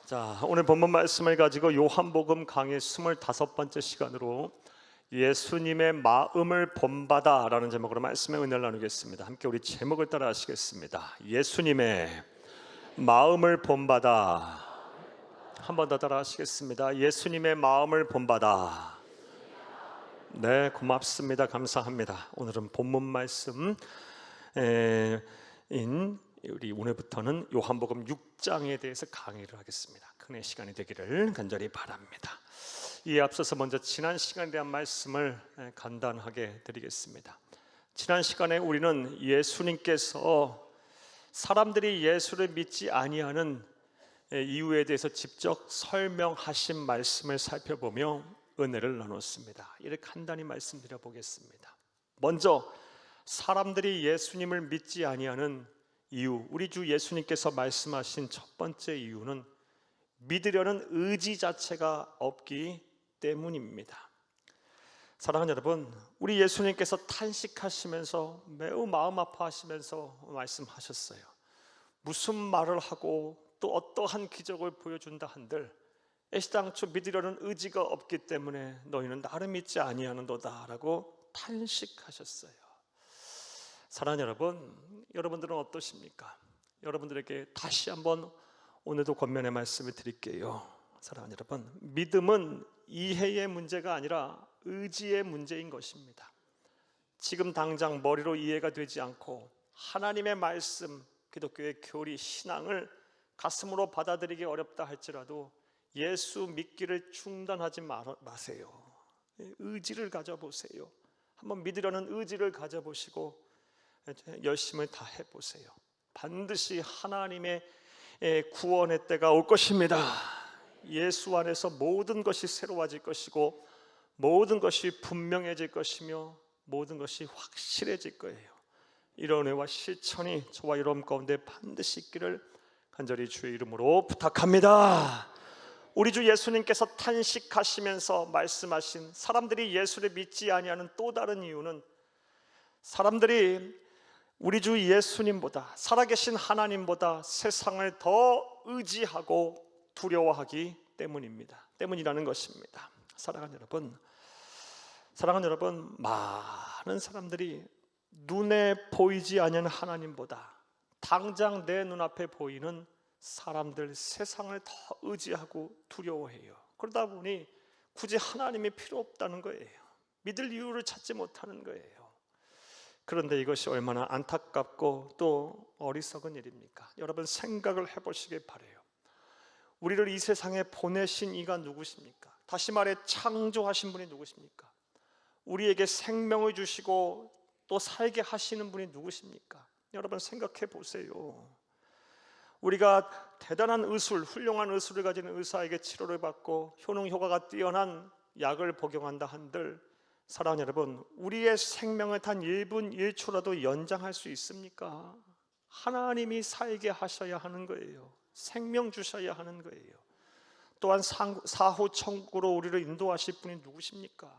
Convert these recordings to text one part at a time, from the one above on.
자, 오늘 본문 말씀을 가지고 요한복음 강의 25번째 시간으로 예수님의 마음을 본받아 라는 제목으로 말씀의 은혜를 나누겠습니다. 함께 우리 제목을 따라 하시겠습니다. 예수님의 마음을 본받아. 한 번 더 따라 하시겠습니다. 예수님의 마음을 본받아. 네, 고맙습니다. 감사합니다. 오늘은 본문 말씀 우리 오늘부터는 요한복음 6장에 대해서 강의를 하겠습니다. 큰의 시간이 되기를 간절히 바랍니다. 이에 앞서서 먼저 지난 시간에 대한 말씀을 간단하게 드리겠습니다. 지난 시간에 우리는 예수님께서 사람들이 예수를 믿지 아니하는 이유에 대해서 직접 설명하신 말씀을 살펴보며 은혜를 나눴습니다. 이렇게 간단히 말씀드려 보겠습니다. 먼저 사람들이 예수님을 믿지 아니하는 이유, 우리 주 예수님께서 말씀하신 첫 번째 이유는 믿으려는 의지 자체가 없기 때문입니다. 사랑하는 여러분, 우리 예수님께서 탄식하시면서 매우 마음 아파하시면서 말씀하셨어요. 무슨 말을 하고 또 어떠한 기적을 보여준다 한들 애시당초 믿으려는 의지가 없기 때문에 너희는 나를 믿지 아니하는도다 라고 탄식하셨어요. 사랑하는 여러분, 여러분들은 어떠십니까? 여러분들에게 다시 한번 오늘도 권면의 말씀을 드릴게요. 사랑하는 여러분, 믿음은 이해의 문제가 아니라 의지의 문제인 것입니다. 지금 당장 머리로 이해가 되지 않고 하나님의 말씀, 기독교의 교리, 신앙을 가슴으로 받아들이기 어렵다 할지라도 예수 믿기를 중단하지 마세요. 의지를 가져보세요. 한번 믿으려는 의지를 가져보시고 열심을 다 해보세요. 반드시 하나님의 구원의 때가 올 것입니다. 예수 안에서 모든 것이 새로워질 것이고 모든 것이 분명해질 것이며 모든 것이 확실해질 거예요. 이런 은혜와 실천이 저와 여러분 가운데 반드시 있기를 간절히 주의 이름으로 부탁합니다. 우리 주 예수님께서 탄식하시면서 말씀하신 사람들이 예수를 믿지 아니하는 또 다른 이유는 사람들이 우리 주 예수님보다, 살아계신 하나님보다 세상을 더 의지하고 두려워하기 때문이라는 것입니다. 사랑하는 여러분, 많은 사람들이 눈에 보이지 않는 하나님보다 당장 내 눈앞에 보이는 사람들, 세상을 더 의지하고 두려워해요. 그러다 보니 굳이 하나님이 필요 없다는 거예요. 믿을 이유를 찾지 못하는 거예요. 그런데 이것이 얼마나 안타깝고 또 어리석은 일입니까? 여러분 생각을 해보시길 바라요. 우리를 이 세상에 보내신 이가 누구십니까? 다시 말해 창조하신 분이 누구십니까? 우리에게 생명을 주시고 또 살게 하시는 분이 누구십니까? 여러분 생각해 보세요. 우리가 대단한 의술, 훌륭한 의술을 가진 의사에게 치료를 받고 효능 효과가 뛰어난 약을 복용한다 한들 사랑하는 여러분, 우리의 생명을 단 1분 1초라도 연장할 수 있습니까? 하나님이 살게 하셔야 하는 거예요. 생명 주셔야 하는 거예요. 또한 사후 천국으로 우리를 인도하실 분이 누구십니까?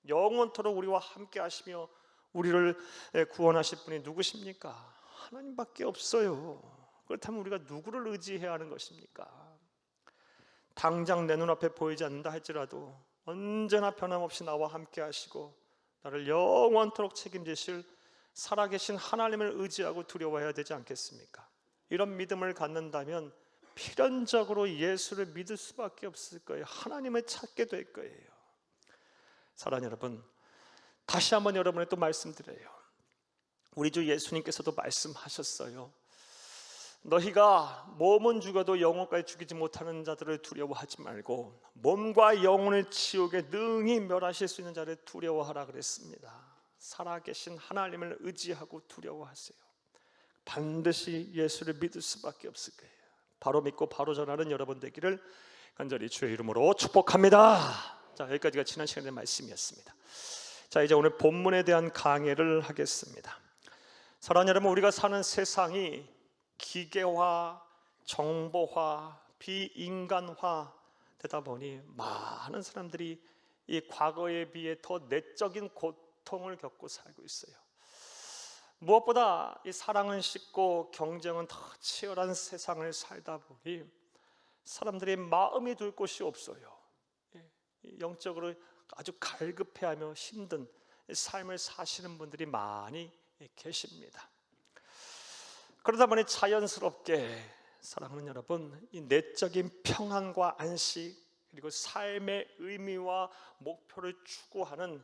영원토록 우리와 함께 하시며 우리를 구원하실 분이 누구십니까? 하나님밖에 없어요. 그렇다면 우리가 누구를 의지해야 하는 것입니까? 당장 내 눈앞에 보이지 않는다 할지라도 언제나 변함없이 나와 함께 하시고 나를 영원토록 책임지실 살아계신 하나님을 의지하고 두려워해야 되지 않겠습니까? 이런 믿음을 갖는다면 필연적으로 예수를 믿을 수밖에 없을 거예요. 하나님을 찾게 될 거예요. 사랑하는 여러분, 다시 한번 여러분에 또 말씀드려요. 우리 주 예수님께서도 말씀하셨어요. 너희가 몸은 죽어도 영혼까지 죽이지 못하는 자들을 두려워하지 말고 몸과 영혼을 지옥에 능히 멸하실 수 있는 자를 두려워하라 그랬습니다. 살아계신 하나님을 의지하고 두려워하세요. 반드시 예수를 믿을 수밖에 없을 거예요. 바로 믿고 바로 전하는 여러분 되기를 간절히 주의 이름으로 축복합니다. 자, 여기까지가 지난 시간의 말씀이었습니다. 자, 이제 오늘 본문에 대한 강의를 하겠습니다. 사랑하는 여러분, 우리가 사는 세상이 기계화, 정보화, 비인간화 되다 보니 많은 사람들이 이 과거에 비해 더 내적인 고통을 겪고 살고 있어요. 무엇보다 이 사랑은 식고 경쟁은 더 치열한 세상을 살다 보니 사람들의 마음이 둘 곳이 없어요. 영적으로 아주 갈급해하며 힘든 삶을 사시는 분들이 많이 계십니다. 그러다 보니 자연스럽게 사랑하는 여러분, 이 내적인 평안과 안식, 그리고 삶의 의미와 목표를 추구하는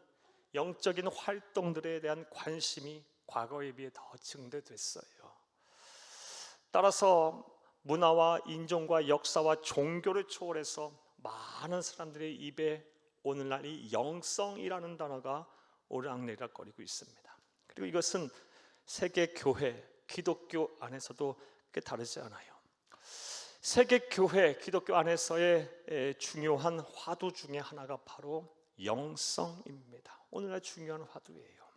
영적인 활동들에 대한 관심이 과거에 비해 더 증대됐어요. 따라서 문화와 인종과 역사와 종교를 초월해서 많은 사람들의 입에 오늘날 이 영성이라는 단어가 오르락내리락거리고 있습니다. 그리고 이것은 세계 교회, 기독교 안에서도 그렇게 다르지 않아요. 세계 교회, 기독교 안에서의 중요한 화두 중에 하나가 바로 영성입니다. 오늘날 중요한 화두예요.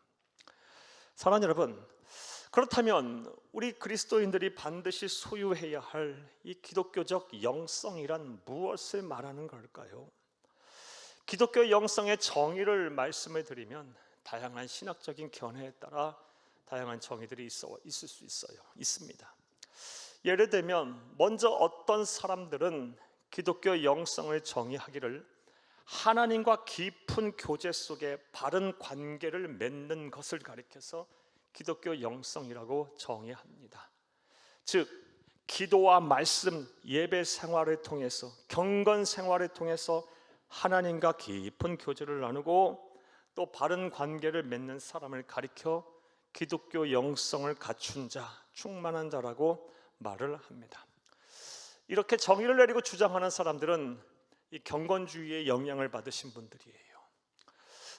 사랑하는 여러분, 그렇다면 우리 그리스도인들이 반드시 소유해야 할 이 기독교적 영성이란 무엇을 말하는 걸까요? 기독교 영성의 정의를 말씀을 드리면 다양한 신학적인 견해에 따라 다양한 정의들이 있을 수 있습니다. 예를 들면 먼저 어떤 사람들은 기독교 영성을 정의하기를 하나님과 깊은 교제 속에 바른 관계를 맺는 것을 가리켜서 기독교 영성이라고 정의합니다. 즉 기도와 말씀, 예배 생활을 통해서, 경건 생활을 통해서 하나님과 깊은 교제를 나누고 또 바른 관계를 맺는 사람을 가리켜 기독교 영성을 갖춘 자, 충만한 자라고 말을 합니다. 이렇게 정의를 내리고 주장하는 사람들은 이 경건주의의 영향을 받으신 분들이에요.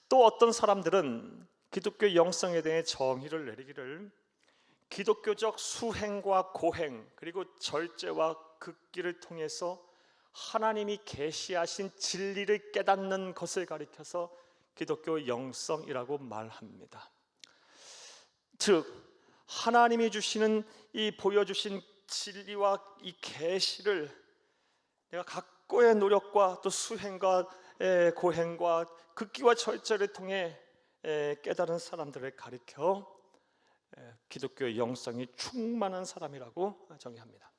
또 어떤 사람들은 기독교 영성에 대해 정의를 내리기를 기독교적 수행과 고행, 그리고 절제와 극기를 통해서 하나님이 계시하신 진리를 깨닫는 것을 가리켜서 기독교 영성이라고 말합니다. 즉 하나님이 주시는 이 보여주신 진리와 이 계시를 내가 각고의 노력과 또 수행과 고행과 극기와 절제를 통해 깨달은 사람들을 가리켜 기독교의 영성이 충만한 사람이라고 정의합니다.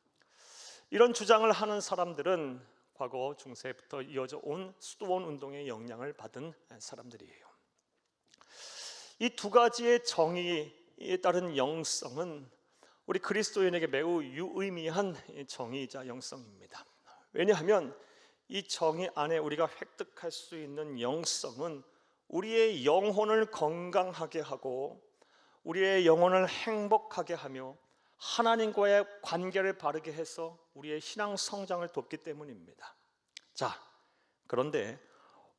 이런 주장을 하는 사람들은 과거 중세부터 이어져 온 수도원 운동의 영향을 받은 사람들이에요. 이 두 가지의 정의에 따른 영성은 우리 그리스도인에게 매우 유의미한 정의이자 영성입니다. 왜냐하면 이 정의 안에 우리가 획득할 수 있는 영성은 우리의 영혼을 건강하게 하고 우리의 영혼을 행복하게 하며 하나님과의 관계를 바르게 해서 우리의 신앙 성장을 돕기 때문입니다. 자, 그런데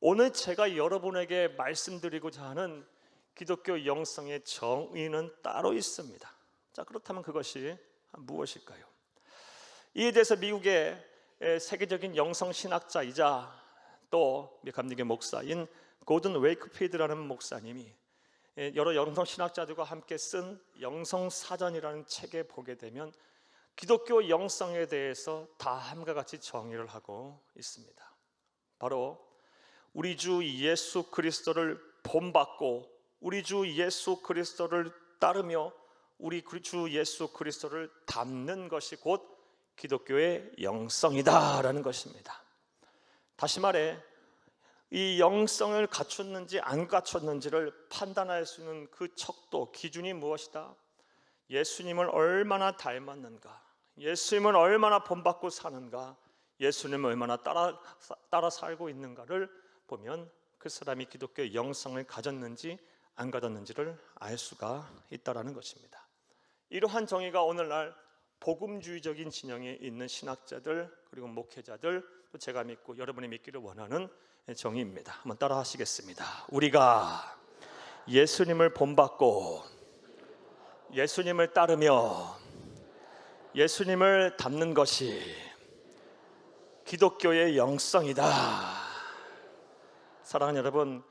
오늘 제가 여러분에게 말씀드리고자 하는 기독교 영성의 정의는 따로 있습니다. 자, 그렇다면 그것이 무엇일까요? 이에 대해서 미국의 세계적인 영성 신학자이자 또 감리교 목사인 고든 웨이크필드라는 목사님이 여러 영성 신학자들과 함께 쓴 영성사전이라는 책에 보게 되면 기독교 영성에 대해서 다음과 같이 정의를 하고 있습니다. 바로 우리 주 예수 그리스도를 본받고 우리 주 예수 그리스도를 따르며 우리 주 예수 그리스도를 닮는 것이 곧 기독교의 영성이다라는 것입니다. 다시 말해 이 영성을 갖췄는지 안 갖췄는지를 판단할 수 있는 그 척도, 기준이 무엇이다? 예수님을 얼마나 닮았는가, 예수님을 얼마나 본받고 사는가, 예수님을 얼마나 따라 살고 있는가를 보면 그 사람이 기독교의 영성을 가졌는지 안 가졌는지를 알 수가 있다는 것입니다. 이러한 정의가 오늘날 복음주의적인 진영에 있는 신학자들 그리고 목회자들, 또 제가 믿고 여러분이 믿기를 원하는 정의입니다. 한번 따라 하시겠습니다. 우리가 예수님을 본받고 예수님을 따르며 예수님을 닮는 것이 기독교의 영성이다. 사랑하는 여러분,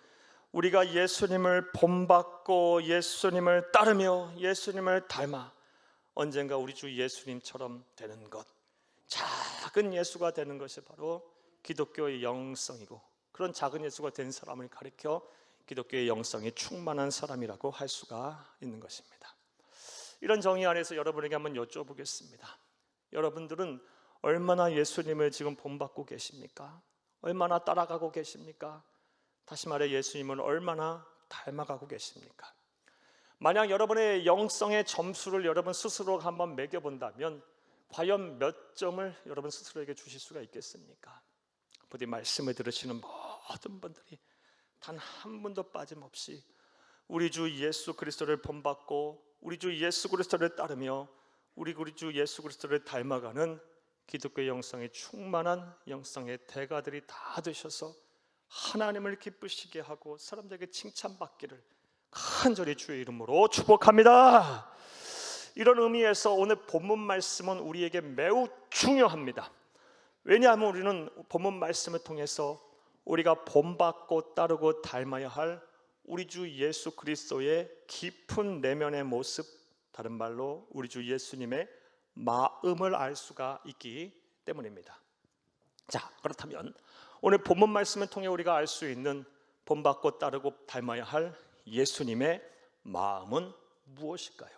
우리가 예수님을 본받고 예수님을 따르며 예수님을 닮아 언젠가 우리 주 예수님처럼 되는 것, 작은 예수가 되는 것이 바로 기독교의 영성이고, 그런 작은 예수가 된 사람을 가리켜 기독교의 영성이 충만한 사람이라고 할 수가 있는 것입니다. 이런 정의 안에서 여러분에게 한번 여쭤보겠습니다. 여러분들은 얼마나 예수님을 지금 본받고 계십니까? 얼마나 따라가고 계십니까? 다시 말해 예수님을 얼마나 닮아가고 계십니까? 만약 여러분의 영성의 점수를 여러분 스스로 한번 매겨본다면 과연 몇 점을 여러분 스스로에게 주실 수가 있겠습니까? 부디 말씀을 들으시는 모든 분들이 단 한 분도 빠짐없이 우리 주 예수 그리스도를 본받고 우리 주 예수 그리스도를 따르며 우리 주 예수 그리스도를 닮아가는 기독교의 영성에 충만한 영성의 대가들이 다 되셔서 하나님을 기쁘시게 하고 사람들에게 칭찬받기를 간절히 주의 이름으로 축복합니다. 이런 의미에서 오늘 본문 말씀은 우리에게 매우 중요합니다. 왜냐하면 우리는 본문 말씀을 통해서 우리가 본받고 따르고 닮아야 할 우리 주 예수 그리스도의 깊은 내면의 모습, 다른 말로 우리 주 예수님의 마음을 알 수가 있기 때문입니다. 자, 그렇다면 오늘 본문 말씀을 통해 우리가 알 수 있는 본받고 따르고 닮아야 할 예수님의 마음은 무엇일까요?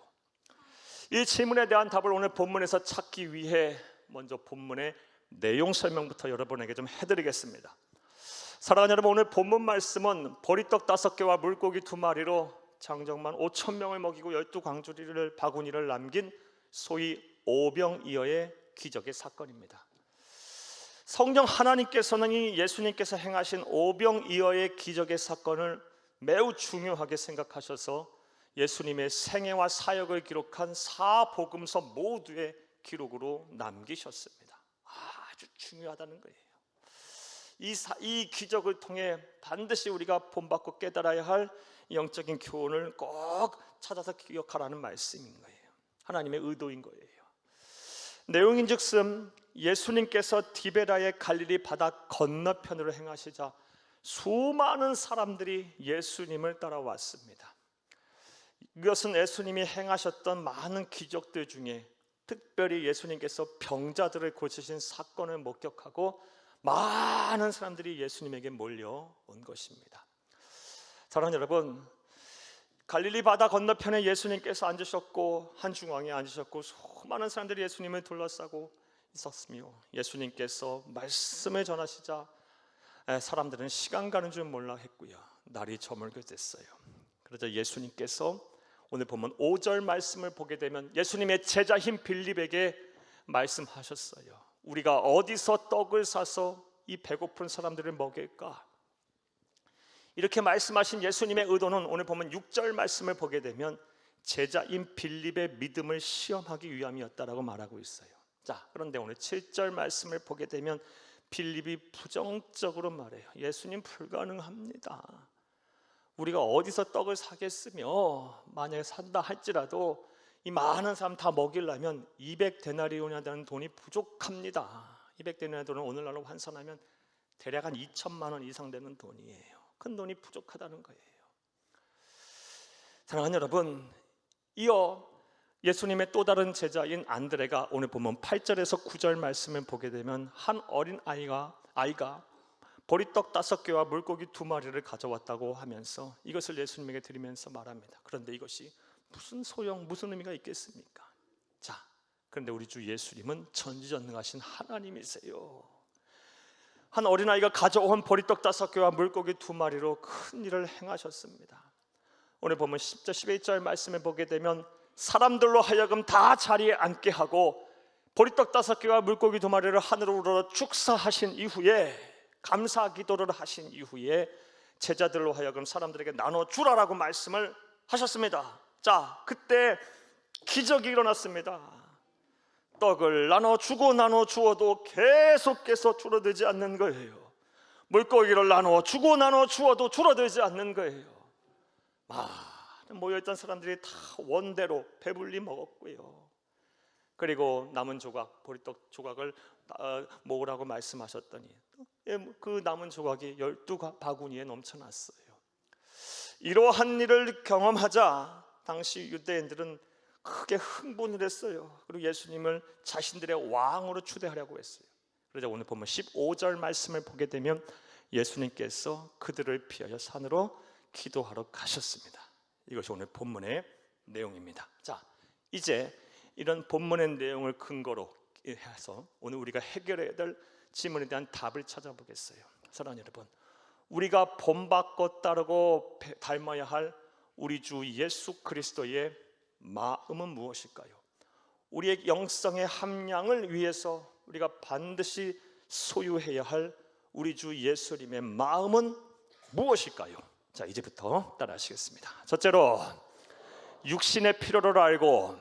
이 질문에 대한 답을 오늘 본문에서 찾기 위해 먼저 본문의 내용 설명부터 여러분에게 좀 해드리겠습니다. 사랑하는 여러분, 오늘 본문 말씀은 보리떡 5개와 물고기 2마리로 장정만 5,000명을 먹이고 12광주리를 바구니를 남긴 소위 오병이어의 기적의 사건입니다. 성령 하나님께서는 이 예수님께서 행하신 오병이어의 기적의 사건을 매우 중요하게 생각하셔서 예수님의 생애와 사역을 기록한 사복음서 모두의 기록으로 남기셨습니다. 아주 중요하다는 거예요. 이 기적을 통해 반드시 우리가 본받고 깨달아야 할 영적인 교훈을 꼭 찾아서 기억하라는 말씀인 거예요. 하나님의 의도인 거예요. 내용인즉슨 예수님께서 디베라의 갈릴리 바다 건너편으로 행하시자 수많은 사람들이 예수님을 따라왔습니다. 이것은 예수님이 행하셨던 많은 기적들 중에 특별히 예수님께서 병자들을 고치신 사건을 목격하고 많은 사람들이 예수님에게 몰려온 것입니다. 사랑하는 여러분, 갈릴리 바다 건너편에 예수님께서 앉으셨고 한 중앙에 앉으셨고 수많은 사람들이 예수님을 둘러싸고 있었으며 예수님께서 말씀을 전하시자 사람들은 시간 가는 줄 몰라 했고요, 날이 저물게 됐어요. 그러자 예수님께서 오늘 보면 5절 말씀을 보게 되면 예수님의 제자인 빌립에게 말씀하셨어요. 우리가 어디서 떡을 사서 이 배고픈 사람들을 먹일까? 이렇게 말씀하신 예수님의 의도는 오늘 보면 6절 말씀을 보게 되면 제자인 빌립의 믿음을 시험하기 위함이었다라고 말하고 있어요. 자, 그런데 오늘 7절 말씀을 보게 되면 빌립이 부정적으로 말해요. 예수님 불가능합니다. 우리가 어디서 떡을 사겠으며 만약에 산다 할지라도 이 많은 사람 다 먹이려면 200데나리온이라는 돈이 부족합니다. 200데나리온은 오늘날로 환산하면 대략 한 2천만 원 이상 되는 돈이에요. 큰 돈이 부족하다는 거예요. 사랑하는 여러분, 이어 예수님의 또 다른 제자인 안드레가 오늘 보면 8절에서 9절 말씀을 보게 되면 한 어린 아이가 보리떡 5개와 물고기 2마리를 가져왔다고 하면서 이것을 예수님에게 드리면서 말합니다. 그런데 이것이 무슨 소용, 무슨 의미가 있겠습니까? 자, 그런데 우리 주 예수님은 전지전능하신 하나님이세요. 한 어린아이가 가져온 보리떡 5개와 물고기 2마리로 큰 일을 행하셨습니다. 오늘 보면 10절 11절 말씀을 보게 되면 사람들로 하여금 다 자리에 앉게 하고 보리떡 5개와 물고기 2마리를 하늘로 우러러 축사하신 이후에 감사 기도를 하신 이후에 제자들로 하여금 사람들에게 나눠주라라고 말씀을 하셨습니다. 자, 그때 기적이 일어났습니다. 떡을 나눠주어도 계속해서 줄어들지 않는 거예요. 물고기를 나눠주어도 줄어들지 않는 거예요. 모여있던 사람들이 다 원대로 배불리 먹었고요. 그리고 남은 조각, 보리떡 조각을 모으라고 말씀하셨더니 그 남은 조각이 12바구니에 넘쳐났어요. 이러한 일을 경험하자 당시 유대인들은 크게 흥분을 했어요. 그리고 예수님을 자신들의 왕으로 추대하려고 했어요. 그래서 오늘 보면 15절 말씀을 보게 되면 예수님께서 그들을 피하여 산으로 기도하러 가셨습니다. 이것이 오늘 본문의 내용입니다. 자, 이제 이런 본문의 내용을 근거로 해서 오늘 우리가 해결해야 될 질문에 대한 답을 찾아보겠어요. 사랑하는 여러분, 우리가 본받고 따르고 닮아야 할 우리 주 예수 그리스도의 마음은 무엇일까요? 우리의 영성의 함량을 위해서 우리가 반드시 소유해야 할 우리 주 예수님의 마음은 무엇일까요? 자, 이제부터 따라 하시겠습니다. 첫째로, 육신의 필요를 알고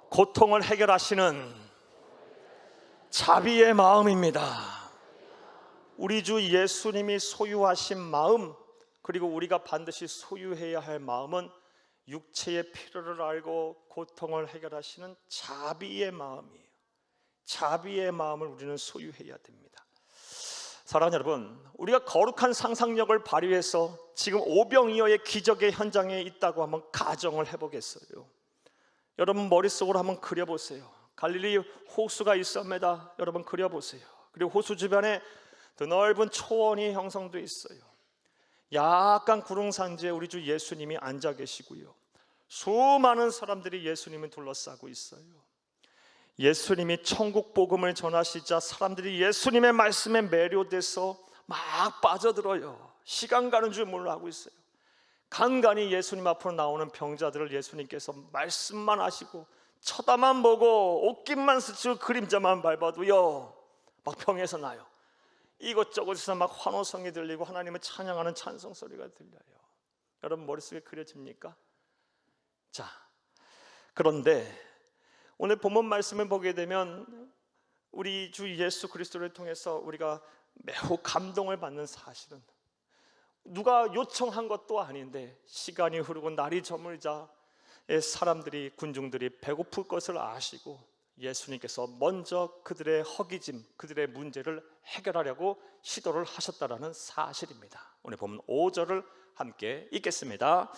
고통을 해결하시는 자비의 마음입니다. 우리 주 예수님이 소유하신 마음, 그리고 우리가 반드시 소유해야 할 마음은 육체의 필요를 알고 고통을 해결하시는 자비의 마음이에요. 자비의 마음을 우리는 소유해야 됩니다. 사랑하는 여러분, 우리가 거룩한 상상력을 발휘해서 지금 오병이어의 기적의 현장에 있다고 한번 가정을 해보겠어요. 여러분 머릿속으로 한번 그려보세요. 갈릴리 호수가 있습니다. 여러분 그려보세요. 그리고 호수 주변에 드넓은 초원이 형성되어 있어요. 약간 구릉산지에 우리 주 예수님이 앉아 계시고요, 수많은 사람들이 예수님을 둘러싸고 있어요. 예수님이 천국 복음을 전하시자 사람들이 예수님의 말씀에 매료돼서 막 빠져들어요. 시간 가는 줄 몰라 하고 있어요. 간간히 예수님 앞으로 나오는 병자들을 예수님께서 말씀만 하시고 쳐다만 보고 옷깃만 스치고 그림자만 밟아도요 막 병에서 나요. 이곳저곳에서 막 환호성이 들리고 하나님을 찬양하는 찬송 소리가 들려요. 여러분 머릿속에 그려집니까? 자, 그런데 오늘 본문 말씀을 보게 되면 우리 주 예수 그리스도를 통해서 우리가 매우 감동을 받는 사실은, 누가 요청한 것도 아닌데 시간이 흐르고 날이 저물자 사람들이, 군중들이 배고플 것을 아시고 예수님께서 먼저 그들의 허기짐, 그들의 문제를 해결하려고 시도를 하셨다라는 사실입니다. 오늘 보면 5절을 함께 읽겠습니다.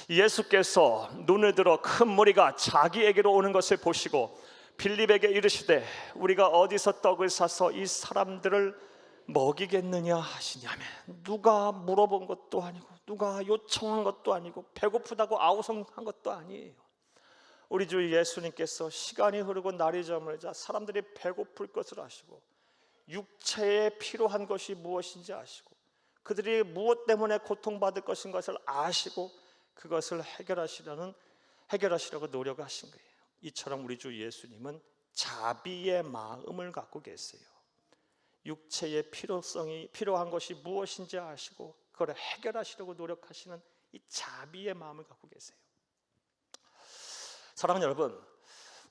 예수께서 눈을 들어 큰 무리가 자기에게로 오는 것을 보시고 빌립에게 이르시되 우리가 어디서 떡을 사서 이 사람들을 먹이겠느냐 하시냐며. 누가 물어본 것도 아니고 누가 요청한 것도 아니고 배고프다고 아우성한 것도 아니에요. 우리 주 예수님께서 시간이 흐르고 날이 저물자 사람들이 배고플 것을 아시고 육체에 필요한 것이 무엇인지 아시고 그들이 무엇 때문에 고통받을 것인 것을 아시고 그것을 해결하시려고 노력하신 거예요. 이처럼 우리 주 예수님은 자비의 마음을 갖고 계세요. 육체의 필요한 것이 무엇인지 아시고 그걸 해결하시려고 노력하시는 이 자비의 마음을 갖고 계세요. 사랑하는 여러분,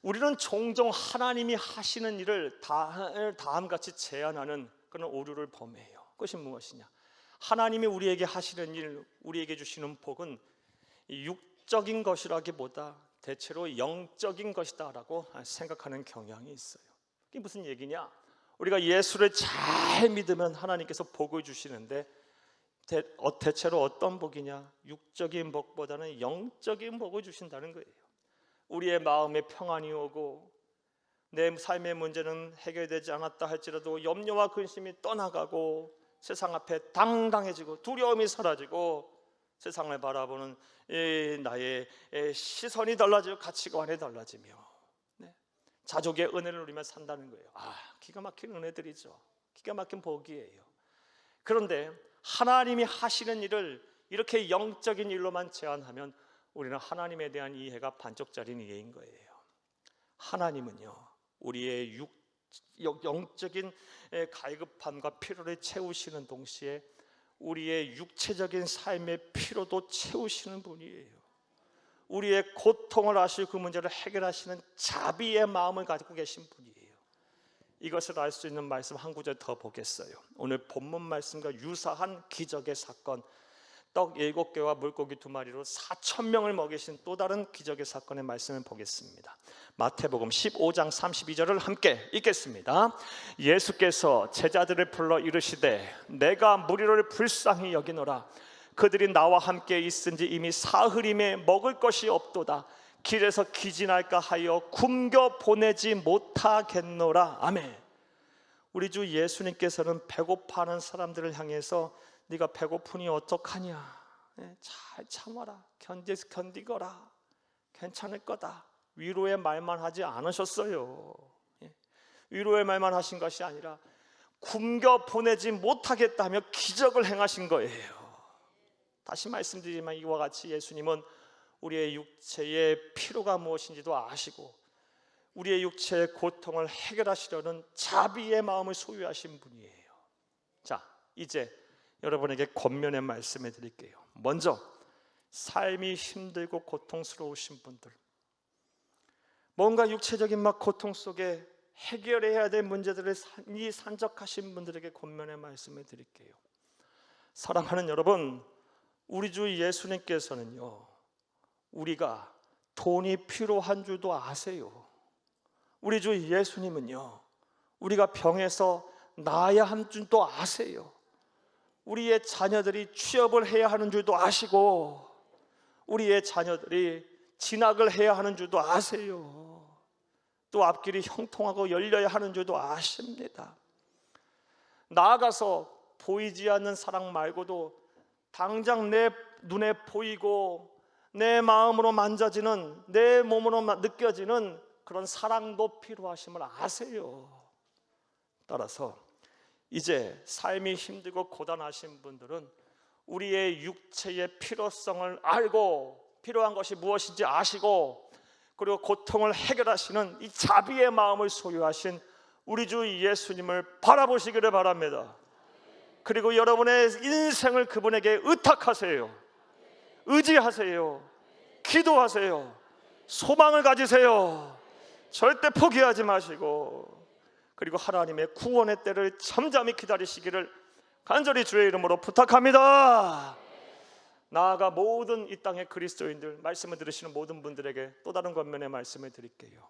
우리는 종종 하나님이 하시는 일을 다음같이 제안하는 그런 오류를 범해요. 그것이 무엇이냐? 하나님이 우리에게 하시는 일, 우리에게 주시는 복은 육적인 것이라기보다 대체로 영적인 것이다라고 생각하는 경향이 있어요. 이게 무슨 얘기냐? 우리가 예수를 잘 믿으면 하나님께서 복을 주시는데 대체로 어떤 복이냐? 육적인 복보다는 영적인 복을 주신다는 거예요. 우리의 마음에 평안이 오고 내 삶의 문제는 해결되지 않았다 할지라도 염려와 근심이 떠나가고 세상 앞에 당당해지고 두려움이 사라지고 세상을 바라보는 나의 시선이 달라지고 가치관이 달라지며 자족의 은혜를 누리며 산다는 거예요. 기가 막힌 은혜들이죠. 기가 막힌 복이에요. 그런데 하나님이 하시는 일을 이렇게 영적인 일로만 제한하면 우리는 하나님에 대한 이해가 반쪽짜리 이해인 거예요. 하나님은요, 우리의 영적인 갈급함과 필요를 채우시는 동시에 우리의 육체적인 삶의 필요도 채우시는 분이에요. 우리의 고통을 아시고 그 문제를 해결하시는 자비의 마음을 가지고 계신 분이에요. 이것을 알 수 있는 말씀 한 구절 더 보겠어요. 오늘 본문 말씀과 유사한 기적의 사건, 떡 7개와 물고기 2마리로 4,000명을 먹이신 또 다른 기적의 사건의 말씀을 보겠습니다. 마태복음 15장 32절을 함께 읽겠습니다. 예수께서 제자들을 불러 이르시되 내가 무리를 불쌍히 여기노라. 그들이 나와 함께 있은지 이미 사흘임에 먹을 것이 없도다. 길에서 기진할까 하여 굶겨 보내지 못하겠노라. 아멘. 우리 주 예수님께서는 배고파하는 사람들을 향해서 네가 배고프니 어떡하냐, 잘 참아라, 견디거라, 괜찮을 거다, 위로의 말만 하지 않으셨어요. 위로의 말만 하신 것이 아니라 굶겨 보내지 못하겠다며 기적을 행하신 거예요. 다시 말씀드리지만 이와 같이 예수님은 우리의 육체의 피로가 무엇인지도 아시고 우리의 육체의 고통을 해결하시려는 자비의 마음을 소유하신 분이에요. 자, 이제 여러분에게 권면의 말씀을 드릴게요. 먼저 삶이 힘들고 고통스러우신 분들, 뭔가 육체적인 고통 속에 해결해야 될 문제들을 산적하신 분들에게 권면의 말씀을 드릴게요. 사랑하는 여러분, 우리 주 예수님께서는요, 우리가 돈이 필요한 줄도 아세요. 우리 주 예수님은요, 우리가 병에서 나아야 한 줄도 아세요. 우리의 자녀들이 취업을 해야 하는 줄도 아시고 우리의 자녀들이 진학을 해야 하는 줄도 아세요. 또 앞길이 형통하고 열려야 하는 줄도 아십니다. 나아가서 보이지 않는 사랑 말고도 당장 내 눈에 보이고 내 마음으로 만져지는, 내 몸으로 느껴지는 그런 사랑도 필요하심을 아세요. 따라서 이제 삶이 힘들고 고단하신 분들은 우리의 육체의 필요성을 알고 필요한 것이 무엇인지 아시고 그리고 고통을 해결하시는 이 자비의 마음을 소유하신 우리 주 예수님을 바라보시기를 바랍니다. 그리고 여러분의 인생을 그분에게 의탁하세요. 의지하세요. 기도하세요. 소망을 가지세요. 절대 포기하지 마시고 그리고 하나님의 구원의 때를 잠잠히 기다리시기를 간절히 주의 이름으로 부탁합니다. 나아가 모든 이 땅의 그리스도인들, 말씀을 들으시는 모든 분들에게 또 다른 권면의 말씀을 드릴게요.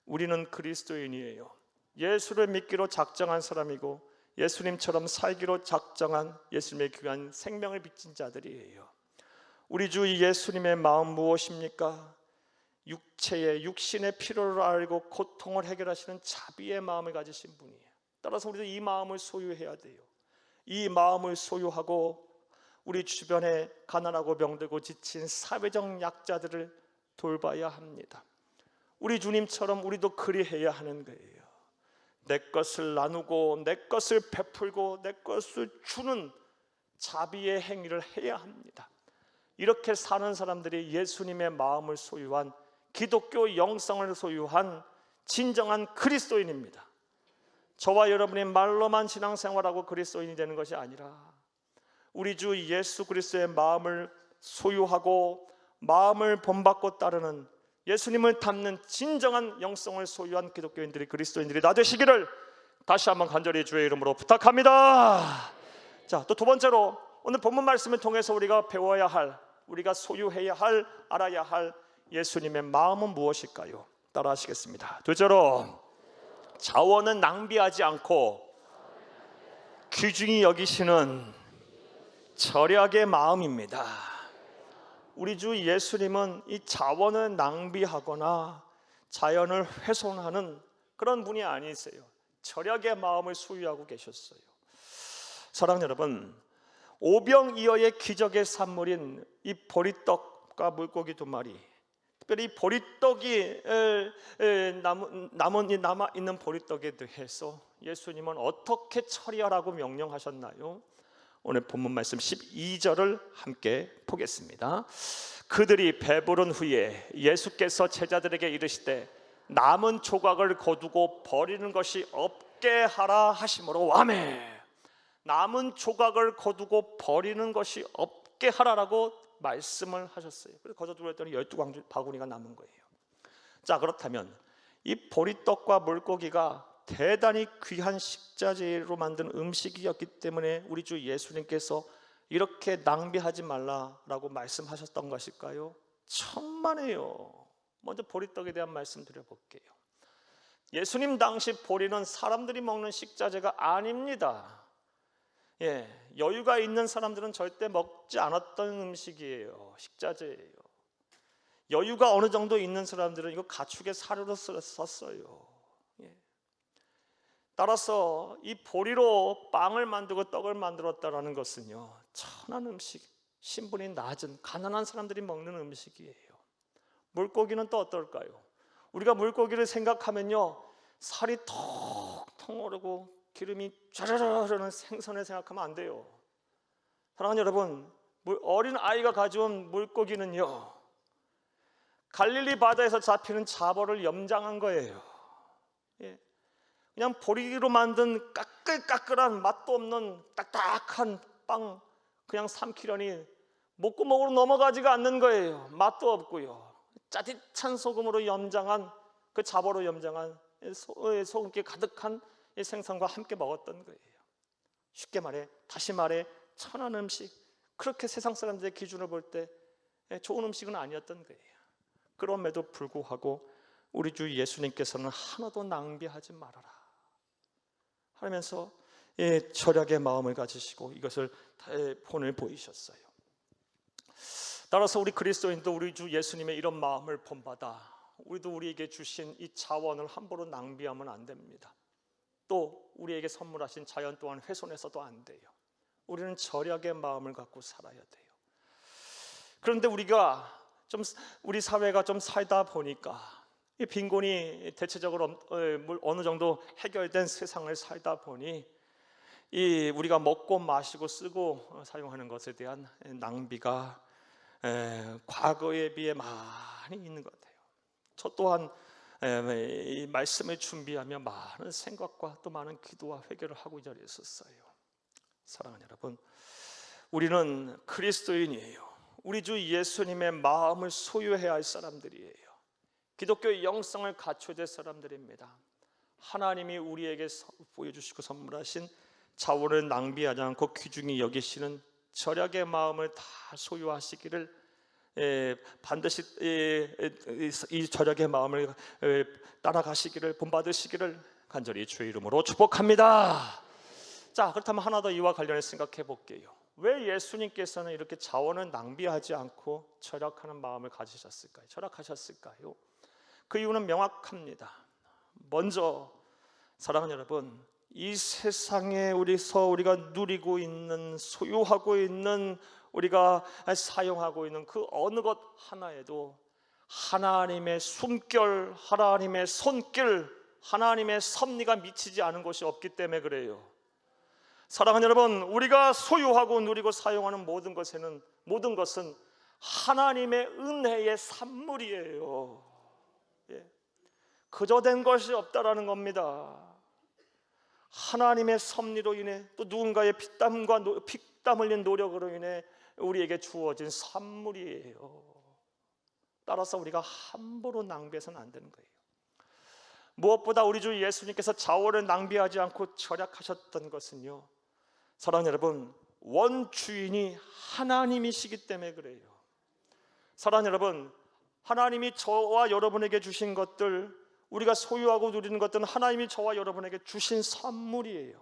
우리는 그리스도인이에요. 예수를 믿기로 작정한 사람이고 예수님처럼 살기로 작정한 예수님의 귀한 생명을 빚진 자들이에요. 우리 주 예수님의 마음 무엇입니까? 육신의 필요를 알고 고통을 해결하시는 자비의 마음을 가지신 분이에요. 따라서 우리도 이 마음을 소유해야 돼요. 이 마음을 소유하고 우리 주변에 가난하고 병들고 지친 사회적 약자들을 돌봐야 합니다. 우리 주님처럼 우리도 그리해야 하는 거예요. 내 것을 나누고 내 것을 베풀고 내 것을 주는 자비의 행위를 해야 합니다. 이렇게 사는 사람들이 예수님의 마음을 소유한 기독교 영성을 소유한 진정한 그리스도인입니다. 저와 여러분이 말로만 신앙생활하고 그리스도인이 되는 것이 아니라 우리 주 예수 그리스도의 마음을 소유하고 마음을 본받고 따르는 예수님을 닮는 진정한 영성을 소유한 기독교인들이 그리스도인들이 다 되시기를 다시 한번 간절히 주의 이름으로 부탁합니다. 자, 또 두 번째로 오늘 본문 말씀을 통해서 우리가 배워야 할, 우리가 소유해야 할, 알아야 할 예수님의 마음은 무엇일까요? 따라 하시겠습니다. 둘째로 자원은 낭비하지 않고 귀중히 여기시는 절약의 마음입니다. 우리 주 예수님은 이 자원을 낭비하거나 자연을 훼손하는 그런 분이 아니세요. 절약의 마음을 소유하고 계셨어요. 사랑하는 여러분, 오병이어의 기적의 산물인 이 보리떡과 물고기 두 마리, 특별히 보리떡이 남아있는 보리떡에 대해서 예수님은 어떻게 처리하라고 명령하셨나요? 오늘 본문 말씀 12절을 함께 보겠습니다. 그들이 배부른 후에 예수께서 제자들에게 이르시되 남은 조각을 거두고 버리는 것이 없게 하라 하시므로 아멘. 남은 조각을 거두고 버리는 것이 없게 하라라고 말씀을 하셨어요. 그래서 거둬두고 했더니 12바구니가 남은 거예요. 자, 그렇다면 이 보리떡과 물고기가 대단히 귀한 식자재로 만든 음식이었기 때문에 우리 주 예수님께서 이렇게 낭비하지 말라라고 말씀하셨던 것일까요? 천만에요. 먼저 보리떡에 대한 말씀 드려볼게요. 예수님 당시 보리는 사람들이 먹는 식자재가 아닙니다. 여유가 있는 사람들은 절대 먹지 않았던 음식이에요. 식자재예요. 여유가 어느 정도 있는 사람들은 이거 가축의 사료로 썼어요. 따라서 이 보리로 빵을 만들고 떡을 만들었다는 것은요, 천한 음식, 신분이 낮은 가난한 사람들이 먹는 음식이에요. 물고기는 또 어떨까요? 우리가 물고기를 생각하면요, 살이 톡톡 오르고 기름이 쫘르르 흐르는 생선을 생각하면 안 돼요. 사랑하는 여러분, 어린 아이가 가져온 물고기는요, 갈릴리 바다에서 잡히는 자벌을 염장한 거예요. 예. 그냥 보리로 만든 까끌까끌한 맛도 없는 딱딱한 빵 그냥 삼키려니 목구멍으로 넘어가지가 않는 거예요. 맛도 없고요. 짜릿한 소금으로 염장한, 그 자벌로 염장한 소금기 가득한 이 생선과 함께 먹었던 거예요. 쉽게 말해, 다시 말해, 천한 음식, 그렇게 세상 사람들의 기준을 볼 때 좋은 음식은 아니었던 거예요. 그럼에도 불구하고 우리 주 예수님께서는 하나도 낭비하지 말아라 하면서 절약의 마음을 가지시고 이것을 본을 보이셨어요. 따라서 우리 그리스도인도 우리 주 예수님의 이런 마음을 본받아 우리도 우리에게 주신 이 자원을 함부로 낭비하면 안 됩니다. 또 우리에게 선물하신 자연 또한 훼손해서도 안 돼요. 우리는 절약의 마음을 갖고 살아야 돼요. 그런데 우리 사회가 좀 살다 보니까 이 빈곤이 대체적으로 어느 정도 해결된 세상을 살다 보니 우리가 먹고 마시고 쓰고 사용하는 것에 대한 낭비가 과거에 비해 많이 있는 것 같아요. 저 또한 이 말씀을 준비하며 많은 생각과 또 많은 기도와 회개를 하고 이 자리에 있었어요. 사랑하는 여러분, 우리는 그리스도인이에요. 우리 주 예수님의 마음을 소유해야 할 사람들이에요. 기독교의 영성을 갖춰야 될 사람들입니다. 하나님이 우리에게 보여주시고 선물하신 자원을 낭비하지 않고 귀중히 여기시는 절약의 마음을 다 소유하시기를, 반드시 이 절약의 마음을 따라가시기를, 본받으시기를 간절히 주의 이름으로 축복합니다. 자, 그렇다면 하나 더 이와 관련해서 생각해 볼게요. 왜 예수님께서는 이렇게 자원을 낭비하지 않고 절약하는 마음을 가지셨을까요? 절약하셨을까요? 그 이유는 명확합니다. 먼저 사랑하는 여러분, 이 세상에 우리가 누리고 있는, 소유하고 있는, 우리가 사용하고 있는 그 어느 것 하나에도 하나님의 숨결, 하나님의 손길, 하나님의 섭리가 미치지 않은 것이 없기 때문에 그래요. 사랑하는 여러분, 우리가 소유하고 누리고 사용하는 모든 것은 하나님의 은혜의 산물이에요. 그저 된 것이 없다라는 겁니다. 하나님의 섭리로 인해 또 누군가의 피땀 흘린 노력으로 인해 우리에게 주어진 산물이에요. 따라서 우리가 함부로 낭비해서는 안 되는 거예요. 무엇보다 우리 주 예수님께서 자원을 낭비하지 않고 절약하셨던 것은요, 사랑하는 여러분, 원주인이 하나님이시기 때문에 그래요. 사랑하는 여러분, 하나님이 저와 여러분에게 주신 것들, 우리가 소유하고 누리는 것들은 하나님이 저와 여러분에게 주신 선물이에요.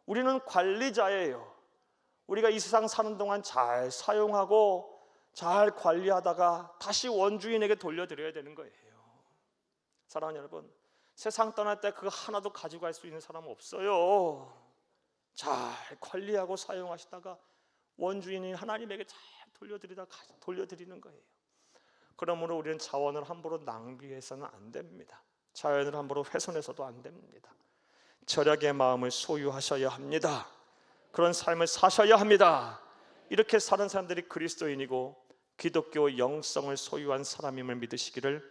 우리는 관리자예요. 우리가 이 세상 사는 동안 잘 사용하고 잘 관리하다가 다시 원주인에게 돌려드려야 되는 거예요. 사랑하는 여러분, 세상 떠날 때 그거 하나도 가지고 갈 수 있는 사람은 없어요. 잘 관리하고 사용하시다가 원주인인 하나님에게 잘 돌려드리는 거예요. 그러므로 우리는 자원을 함부로 낭비해서는 안 됩니다. 자연을 함부로 훼손해서도 안 됩니다. 절약의 마음을 소유하셔야 합니다. 그런 삶을 사셔야 합니다. 이렇게 사는 사람들이 그리스도인이고 기독교 영성을 소유한 사람임을 믿으시기를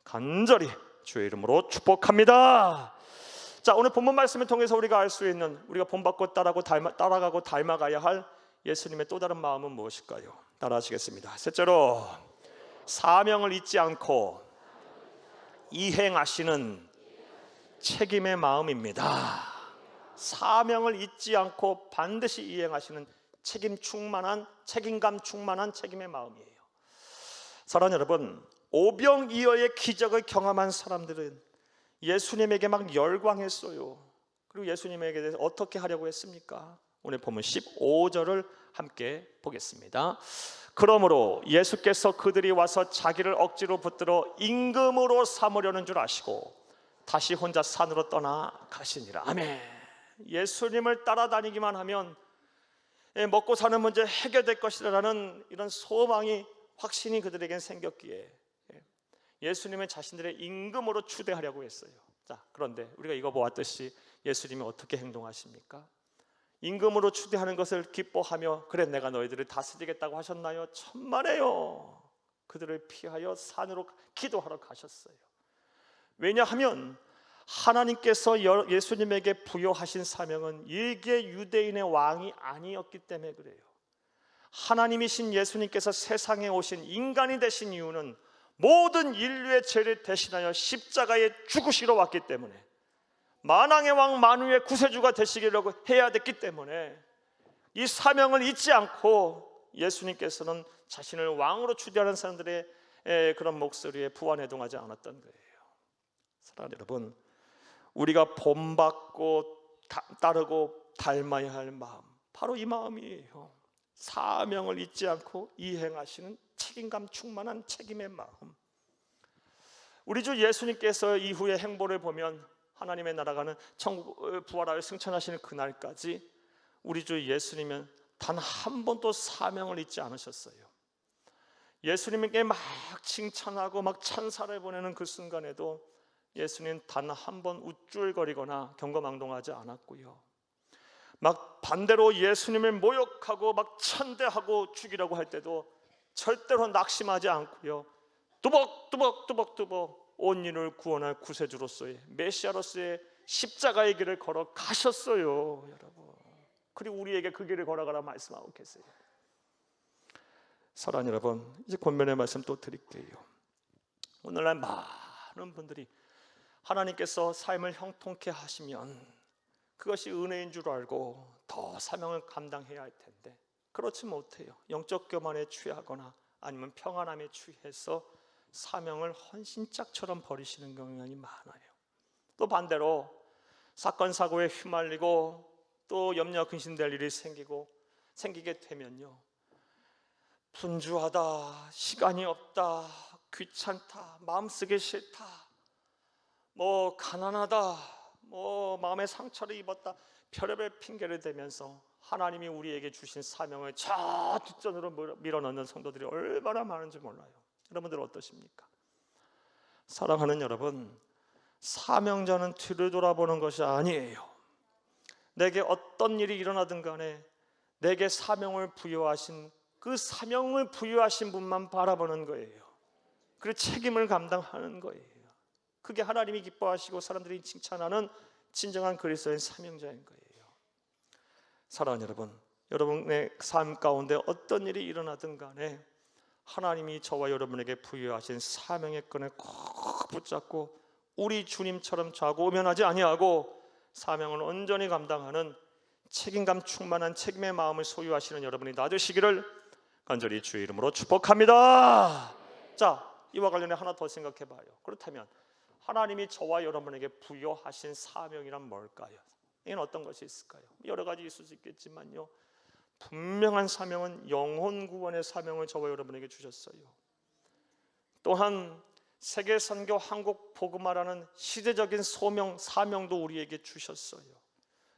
간절히 주의 이름으로 축복합니다. 자, 오늘 본문 말씀을 통해서 우리가 알 수 있는, 우리가 본받고 따라가고 닮아가야 할 예수님의 또 다른 마음은 무엇일까요? 따라하시겠습니다. 셋째로, 사명을 잊지 않고 이행하시는 책임의 마음입니다. 사명을 잊지 않고 반드시 이행하시는 책임감 충만한 책임의 마음이에요. 사랑하는 여러분, 오병이어의 기적을 경험한 사람들은 예수님에게 막 열광했어요. 그리고 예수님에게 대해서 어떻게 하려고 했습니까? 오늘 보면 15절을 함께 보겠습니다. 그러므로 예수께서 그들이 와서 자기를 억지로 붙들어 임금으로 삼으려는 줄 아시고 다시 혼자 산으로 떠나 가시니라. 아멘. 예수님을 따라다니기만 하면 먹고 사는 문제 해결될 것이라는 이런 소망이, 확신이 그들에겐 생겼기에 예수님을 자신들의 임금으로 추대하려고 했어요. 자, 그런데 우리가 이거 보았듯이 예수님이 어떻게 행동하십니까? 임금으로 추대하는 것을 기뻐하며 그래 내가 너희들을 다스리겠다고 하셨나요? 천만에요. 그들을 피하여 산으로 기도하러 가셨어요. 왜냐하면 하나님께서 예수님에게 부여하신 사명은 일개 유대인의 왕이 아니었기 때문에 그래요. 하나님이신 예수님께서 세상에 오신 인간이 되신 이유는 모든 인류의 죄를 대신하여 십자가에 죽으시러 왔기 때문에, 만왕의 왕 만유의 구세주가 되시기라고 해야 됐기 때문에 이 사명을 잊지 않고 예수님께서는 자신을 왕으로 추대하는 사람들의 그런 목소리에 부안해동하지 않았던 거예요. 사랑하는 여러분, 우리가 본받고 따르고 닮아야 할 마음, 바로 이 마음이에요. 사명을 잊지 않고 이행하시는 책임감 충만한 책임의 마음. 우리 주 예수님께서 이후의 행보를 보면 하나님의 나라가는 천국 부활하여 승천하시는 그날까지 우리 주 예수님은 단 한 번도 사명을 잊지 않으셨어요. 예수님에게 막 칭찬하고 막 찬사를 보내는 그 순간에도 예수님 단 한 번 우쭐거리거나 경거망동하지 않았고요. 막 반대로 예수님을 모욕하고 막 천대하고 죽이라고 할 때도 절대로 낙심하지 않고요. 뚜벅뚜벅 온 인을 구원할 구세주로서의 메시아로서의 십자가의 길을 걸어 가셨어요, 여러분. 그리고 우리에게 그 길을 걸어가라 말씀하고 계세요. 사랑하는 여러분, 이제 권면의 말씀 또 드릴게요. 오늘날 많은 분들이 하나님께서 삶을 형통케 하시면 그것이 은혜인 줄 알고 더 사명을 감당해야 할 텐데 그렇지 못해요. 영적 교만에 취하거나 아니면 평안함에 취해서 사명을 헌신짝처럼 버리시는 경향이 많아요. 또 반대로 사건 사고에 휘말리고 또 염려 근심될 일이 생기게 되면요, 분주하다, 시간이 없다, 귀찮다, 마음 쓰기 싫다, 뭐 가난하다, 뭐 마음의 상처를 입었다, 별의별 핑계를 대면서 하나님이 우리에게 주신 사명을 저 뒷전으로 밀어넣는 성도들이 얼마나 많은지 몰라요. 여러분들 어떠십니까? 사랑하는 여러분, 사명자는 뒤를 돌아보는 것이 아니에요. 내게 어떤 일이 일어나든 간에 내게 사명을 부여하신 그 사명을 부여하신 분만 바라보는 거예요. 그리고 책임을 감당하는 거예요. 그게 하나님이 기뻐하시고 사람들이 칭찬하는 진정한 그리스도인 사명자인 거예요. 사랑하는 여러분, 여러분의 삶 가운데 어떤 일이 일어나든 간에 하나님이 저와 여러분에게 부여하신 사명의 끈을 꼭 붙잡고 우리 주님처럼 좌고우면하지 아니하고 사명을 온전히 감당하는 책임감 충만한 책임의 마음을 소유하시는 여러분이 나되시기를 간절히 주의 이름으로 축복합니다. 자, 이와 관련해 하나 더 생각해 봐요. 그렇다면 하나님이 저와 여러분에게 부여하신 사명이란 뭘까요? 이건 어떤 것이 있을까요? 여러 가지 있을 수 있겠지만요, 분명한 사명은 영혼 구원의 사명을 저와 여러분에게 주셨어요. 또한 세계 선교 한국 복음화라는 시대적인 소명, 사명도 우리에게 주셨어요.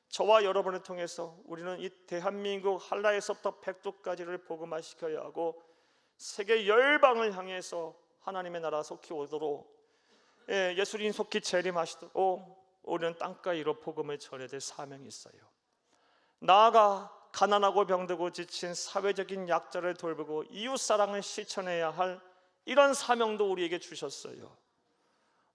저와 여러분을 통해서 우리는 이 대한민국 한라에서부터 백두까지를 복음화시켜야 하고 세계 열방을 향해서 하나님의 나라 속히 오도록, 예수님 속히 재림하시도록 우리는 땅가위로 복음을 전해야 될 사명이 있어요. 나아가 가난하고 병들고 지친 사회적인 약자를 돌보고 이웃사랑을 실천해야 할 이런 사명도 우리에게 주셨어요.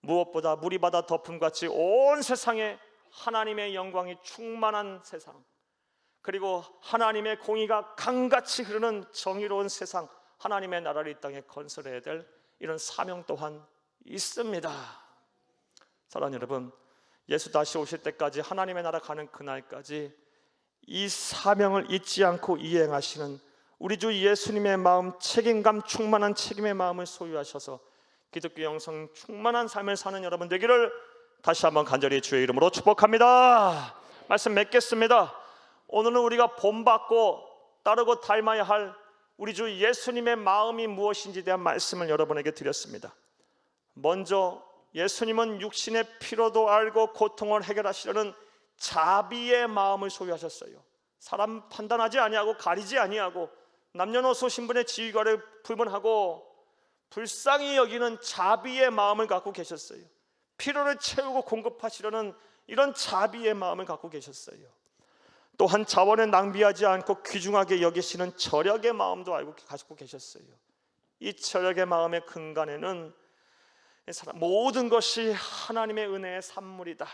무엇보다 물이 바다 덮음같이 온 세상에 하나님의 영광이 충만한 세상, 그리고 하나님의 공의가 강같이 흐르는 정의로운 세상, 하나님의 나라를 이 땅에 건설해야 될 이런 사명 또한 있습니다. 사랑하는 여러분, 예수 다시 오실 때까지, 하나님의 나라 가는 그날까지 이 사명을 잊지 않고 이행하시는 우리 주 예수님의 마음, 책임감 충만한 책임의 마음을 소유하셔서 기독교 영성 충만한 삶을 사는 여러분 되기를 다시 한번 간절히 주의 이름으로 축복합니다. 말씀 맺겠습니다. 오늘은 우리가 본받고 따르고 닮아야 할 우리 주 예수님의 마음이 무엇인지에 대한 말씀을 여러분에게 드렸습니다. 먼저 예수님은 육신의 피로도 알고 고통을 해결하시려는 자비의 마음을 소유하셨어요. 사람 판단하지 아니하고 가리지 아니하고 남녀노소 신분의 지위과를 불문하고 불쌍히 여기는 자비의 마음을 갖고 계셨어요. 필요를 채우고 공급하시려는 이런 자비의 마음을 갖고 계셨어요. 또한 자원을 낭비하지 않고 귀중하게 여기시는 절약의 마음도 가지고 계셨어요. 이 절약의 마음의 근간에는 모든 것이 하나님의 은혜의 산물이다,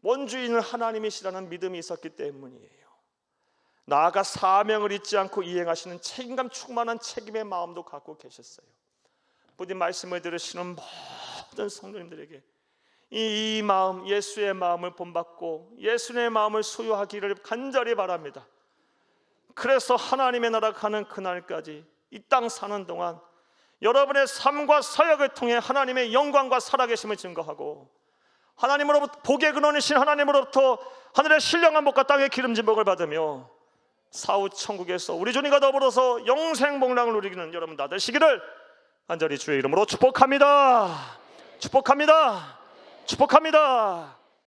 원주인은 하나님이시라는 믿음이 있었기 때문이에요. 나아가 사명을 잊지 않고 이행하시는 책임감 충만한 책임의 마음도 갖고 계셨어요. 부디 말씀을 들으시는 모든 성도님들에게 이 마음, 예수의 마음을 본받고 예수의 마음을 소유하기를 간절히 바랍니다. 그래서 하나님의 나라 가는 그날까지 이 땅 사는 동안 여러분의 삶과 사역을 통해 하나님의 영광과 살아계심을 증거하고 하나님으로부터 복의 근원이신 하나님으로부터 하늘의 신령한 복과 땅의 기름진 복을 받으며 사후 천국에서 우리 주님과 더불어서 영생 복락을 누리기는 여러분 다 되시기를 간절히 주의 이름으로 축복합니다. 축복합니다. 축복합니다.